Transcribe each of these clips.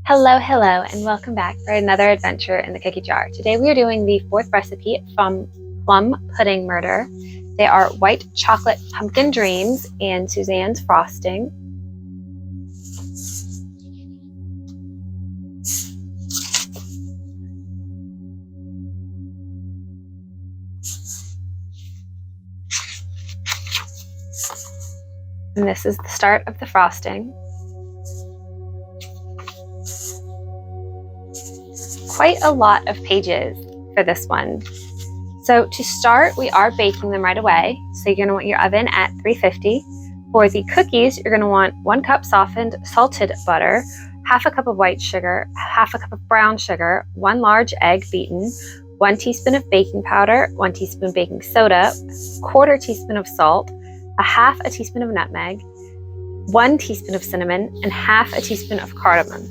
Hello, hello, and welcome back for another adventure in the cookie jar. Today we are doing the fourth recipe from Plum Pudding Murder. They are white chocolate pumpkin dreams and Suzanne's frosting. And this is the start of the frosting. Quite a lot of pages for this one. So to start, we are baking them right away. So you're going to want your oven at 350. For the cookies, you're going to want 1 cup softened salted butter, half a cup of white sugar, half a cup of brown sugar, 1 large egg beaten, 1 teaspoon of baking powder, 1 teaspoon baking soda, 1/4 teaspoon of salt, a half a teaspoon of nutmeg, 1 teaspoon of cinnamon, and half a teaspoon of cardamom.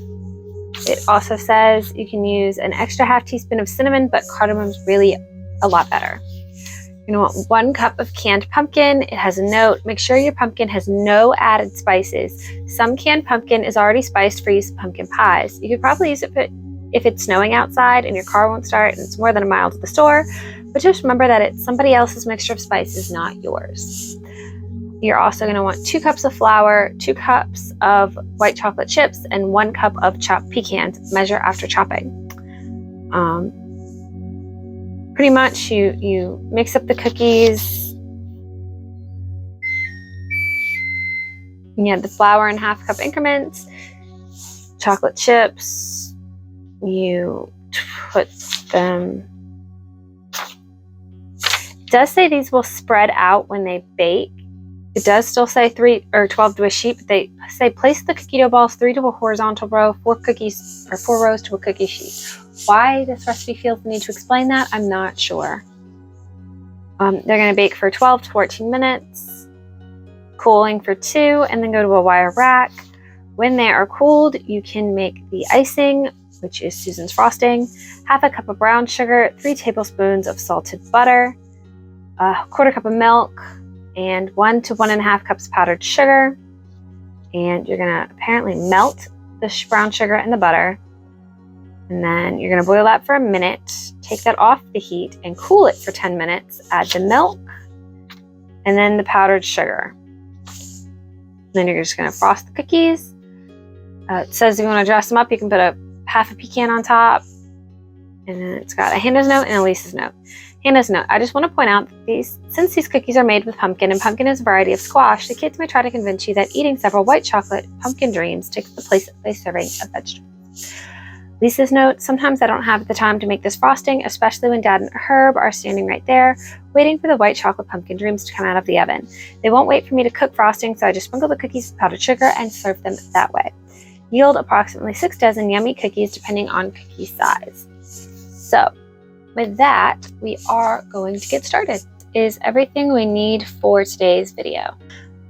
It also says you can use an extra half teaspoon of cinnamon, but cardamom's really a lot better. You're going to want 1 cup of canned pumpkin. It has a note. Make sure your pumpkin has no added spices. Some canned pumpkin is already spiced for use in pumpkin pies. You could probably use it if it's snowing outside and your car won't start and it's more than a mile to the store, but just remember that it's somebody else's mixture of spices, not yours. You're also going to want 2 cups of flour, 2 cups of white chocolate chips, and 1 cup of chopped pecans. Measure after chopping. Pretty much you mix up the cookies. You add the flour in half-cup increments. Chocolate chips. You put them. It does say these will spread out when they bake. It does still say 3 or 12 to a sheet, but they say place the cookie dough balls 3 to a horizontal row, 4 rows to a cookie sheet. Why this recipe feels the need to explain that, I'm not sure. They're going to bake for 12 to 14 minutes, cooling for 2, and then go to a wire rack. When they are cooled, you can make the icing, which is Susan's frosting, half a cup of brown sugar, 3 tablespoons of salted butter, a 1/4 cup of milk, and 1 to 1.5 cups powdered sugar. And you're going to apparently melt the brown sugar and the butter. And then you're going to boil that for a minute. Take that off the heat and cool it for 10 minutes. Add the milk and then the powdered sugar. And then you're just going to frost the cookies. It says if you want to dress them up, you can put a half a pecan on top. And then it's got a Hannah's note and a Lisa's note. Hannah's note, I just want to point out that since these cookies are made with pumpkin and pumpkin is a variety of squash, the kids may try to convince you that eating several white chocolate pumpkin dreams takes the place of a serving of vegetables. Lisa's note, sometimes I don't have the time to make this frosting, especially when Dad and Herb are standing right there, waiting for the white chocolate pumpkin dreams to come out of the oven. They won't wait for me to cook frosting, so I just sprinkle the cookies with powdered sugar and serve them that way. Yield approximately 6 dozen yummy cookies depending on cookie size. So, with that, we are going to get started. Is everything we need for today's video.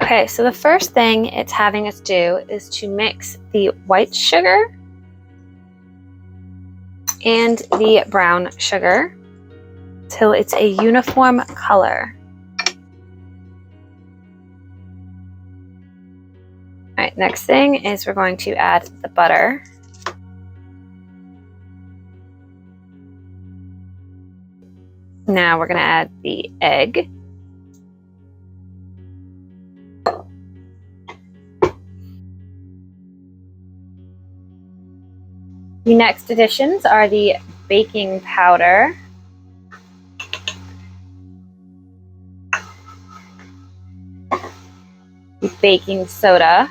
Okay, so the first thing it's having us do is to mix the white sugar and the brown sugar till it's a uniform color. All right, next thing is we're going to add the butter. Now we're going to add the egg. The next additions are the baking powder, the baking soda,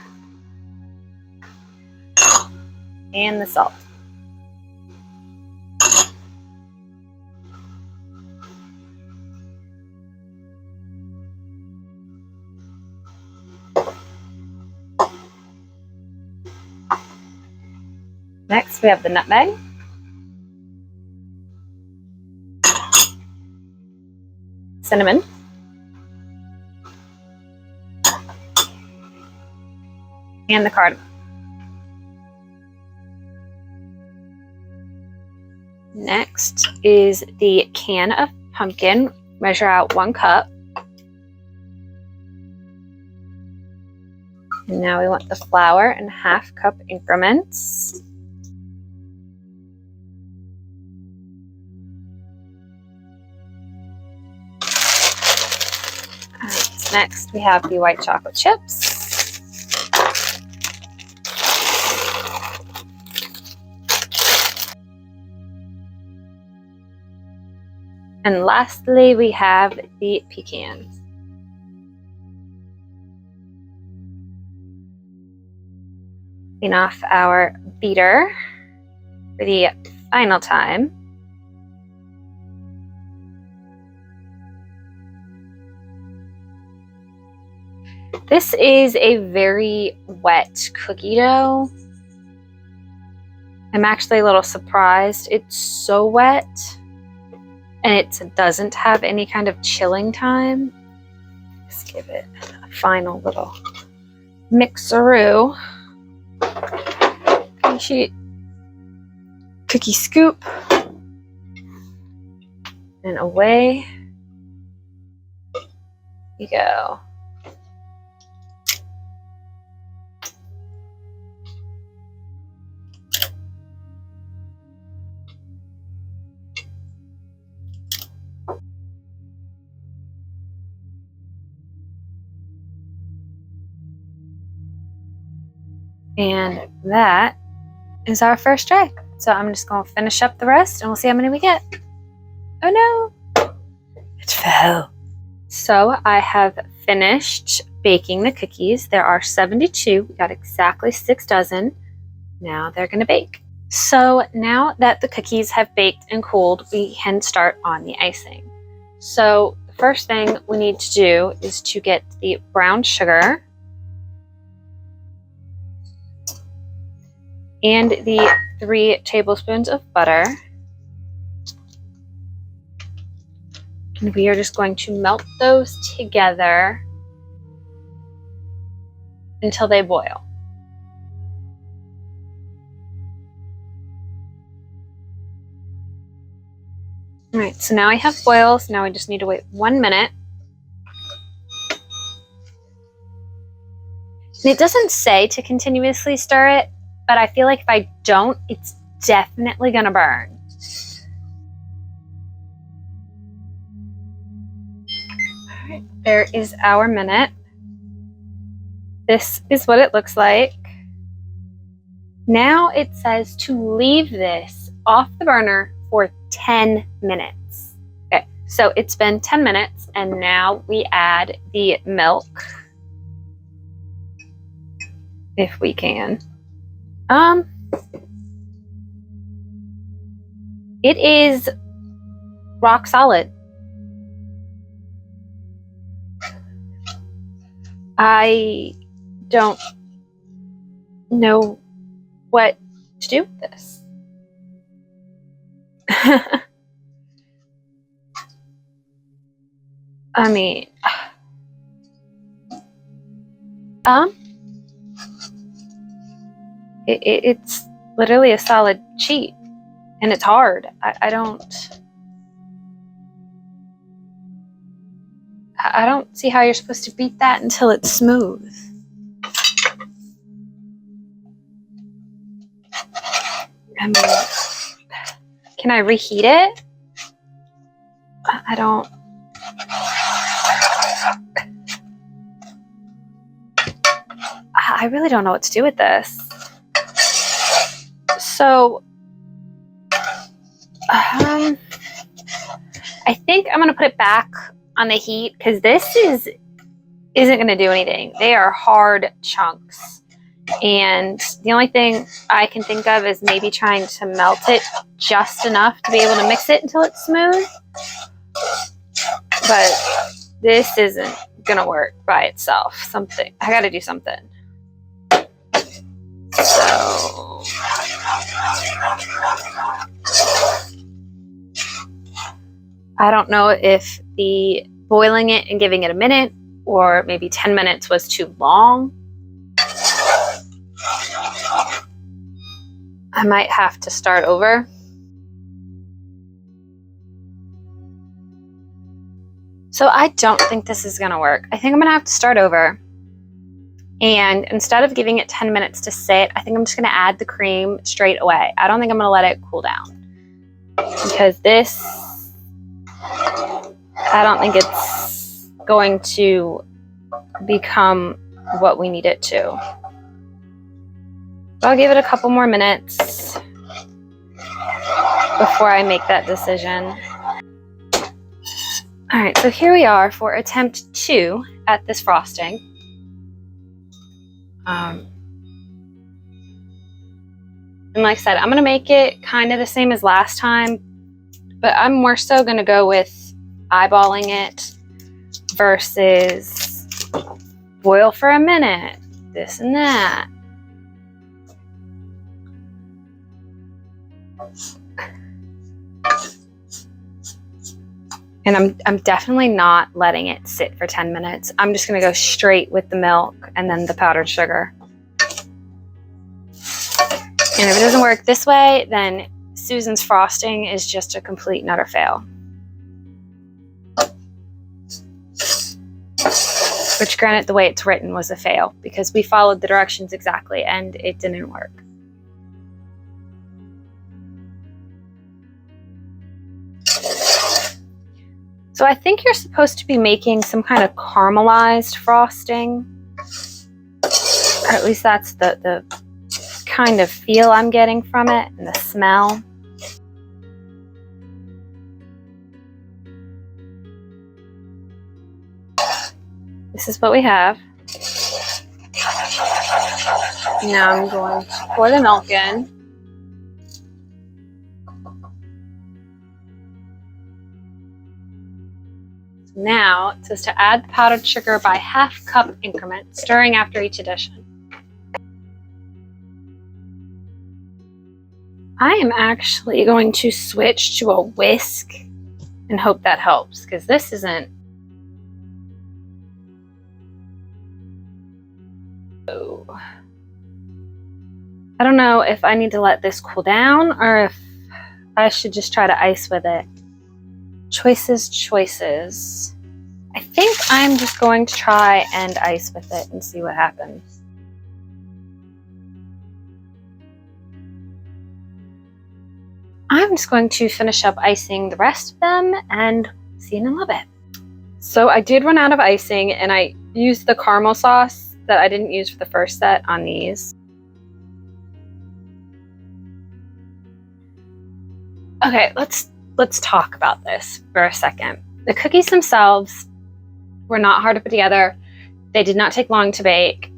and the salt. Next, we have the nutmeg, cinnamon, and the cardamom. Next is the can of pumpkin. Measure out 1 cup. And now we want the flour in 1/2 cup increments. Next, we have the white chocolate chips. And lastly, we have the pecans. Clean off our beater for the final time. This is a very wet cookie dough. I'm actually a little surprised. It's so wet and it doesn't have any kind of chilling time. Let's give it a final little mixeroo. Cookie scoop. And away you go. And that is our first tray. So I'm just going to finish up the rest and we'll see how many we get. Oh no, it fell. So I have finished baking the cookies. There are 72. We got exactly 6 dozen. Now they're going to bake. So now that the cookies have baked and cooled, we can start on the icing. So the first thing we need to do is to get the brown sugar and the 3 tablespoons of butter. And we are just going to melt those together until they boil. All right, so now I have boils. Now I just need to wait 1 minute. And it doesn't say to continuously stir it, but I feel like if I don't, it's definitely gonna burn. All right, there is our minute. This is what it looks like. Now it says to leave this off the burner for 10 minutes. Okay, so it's been 10 minutes and now we add the milk, if we can. It is rock solid. I don't know what to do with this. I mean, it's literally a solid sheet, and it's hard. I don't see how you're supposed to beat that until it's smooth. I mean, can I reheat it? I don't. I really don't know what to do with this. So, I think I'm going to put it back on the heat because this isn't going to do anything. They are hard chunks. And the only thing I can think of is maybe trying to melt it just enough to be able to mix it until it's smooth. But this isn't going to work by itself. I got to do something. So I don't know if the boiling it and giving it a minute or maybe 10 minutes was too long. I might have to start over. So I don't think this is going to work. I think I'm going to have to start over. And instead of giving it 10 minutes to sit, I think I'm just going to add the cream straight away. I don't think I'm going to let it cool down. Because this, I don't think it's going to become what we need it to. I'll give it a couple more minutes before I make that decision. All right, so here we are for attempt 2 at this frosting. And like I said, I'm gonna make it kind of the same as last time, but I'm more so gonna go with eyeballing it versus boil for a minute, this and that. And I'm definitely not letting it sit for 10 minutes. I'm just gonna go straight with the milk and then the powdered sugar. And if it doesn't work this way, then Susan's frosting is just a complete and utter fail. Which, granted, the way it's written was a fail because we followed the directions exactly and it didn't work. So I think you're supposed to be making some kind of caramelized frosting. Or at least that's the kind of feel I'm getting from it and the smell. This is what we have. Now I'm going to pour the milk in. Now it says to add the powdered sugar by ½ cup increments, stirring after each addition. I am actually going to switch to a whisk and hope that helps because this isn't. Oh. I don't know if I need to let this cool down or if I should just try to ice with it. Choices, choices. I think I'm just going to try and ice with it and see what happens. I'm just going to finish up icing the rest of them and see you in a little bit. So I did run out of icing and I used the caramel sauce that I didn't use for the first set on these. Okay, let's talk about this for a second. The cookies themselves were not hard to put together. They did not take long to bake.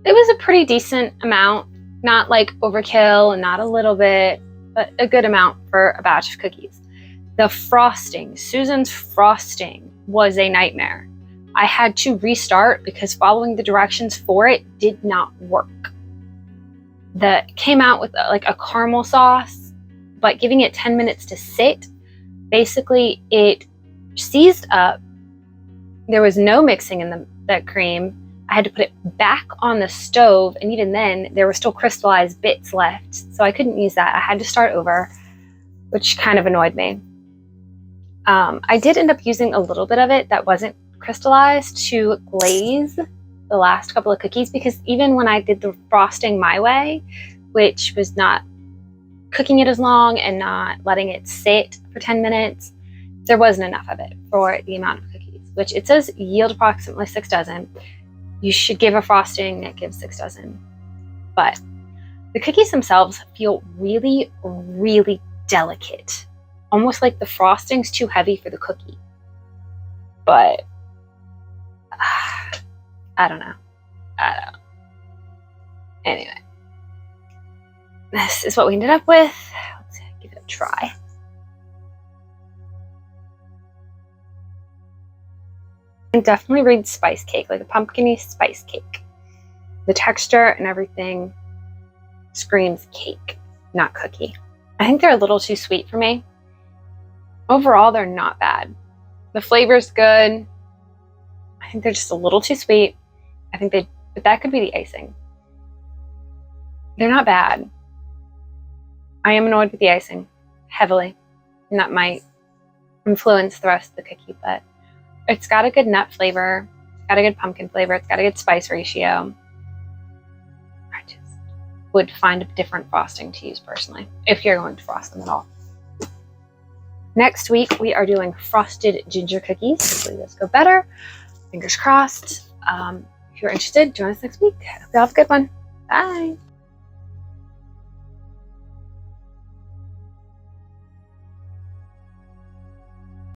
It was a pretty decent amount, not like overkill and not a little bit, but a good amount for a batch of cookies. The frosting, Susan's frosting, was a nightmare. I had to restart because following the directions for it did not work. That came out with like a caramel sauce, but giving it 10 minutes to sit, basically it seized up. There was no mixing in that cream. I had to put it back on the stove, and even then there were still crystallized bits left, so I couldn't use that. I had to start over, which kind of annoyed me. I did end up using a little bit of it that wasn't crystallized to glaze the last couple of cookies, because even when I did the frosting my way, which was not cooking it as long and not letting it sit for 10 minutes, there wasn't enough of it for the amount of cookies, which it says yield approximately 6 dozen. You should give a frosting that gives 6 dozen. But the cookies themselves feel really, really delicate. Almost like the frosting's too heavy for the cookie. But I don't know. Anyway. This is what we ended up with. Let's give it a try. It definitely reads spice cake, like a pumpkin-y spice cake. The texture and everything screams cake, not cookie. I think they're a little too sweet for me. Overall, they're not bad. The flavor's good. I think they're just a little too sweet. But that could be the icing. They're not bad. I am annoyed with the icing heavily, and that might influence the rest of the cookie, but it's got a good nut flavor, it's got a good pumpkin flavor, it's got a good spice ratio. I just would find a different frosting to use personally, if you're going to frost them at all. Next week, we are doing frosted ginger cookies. Hopefully this go better. Fingers crossed. If you're interested, join us next week. Hope you have a good one. Bye.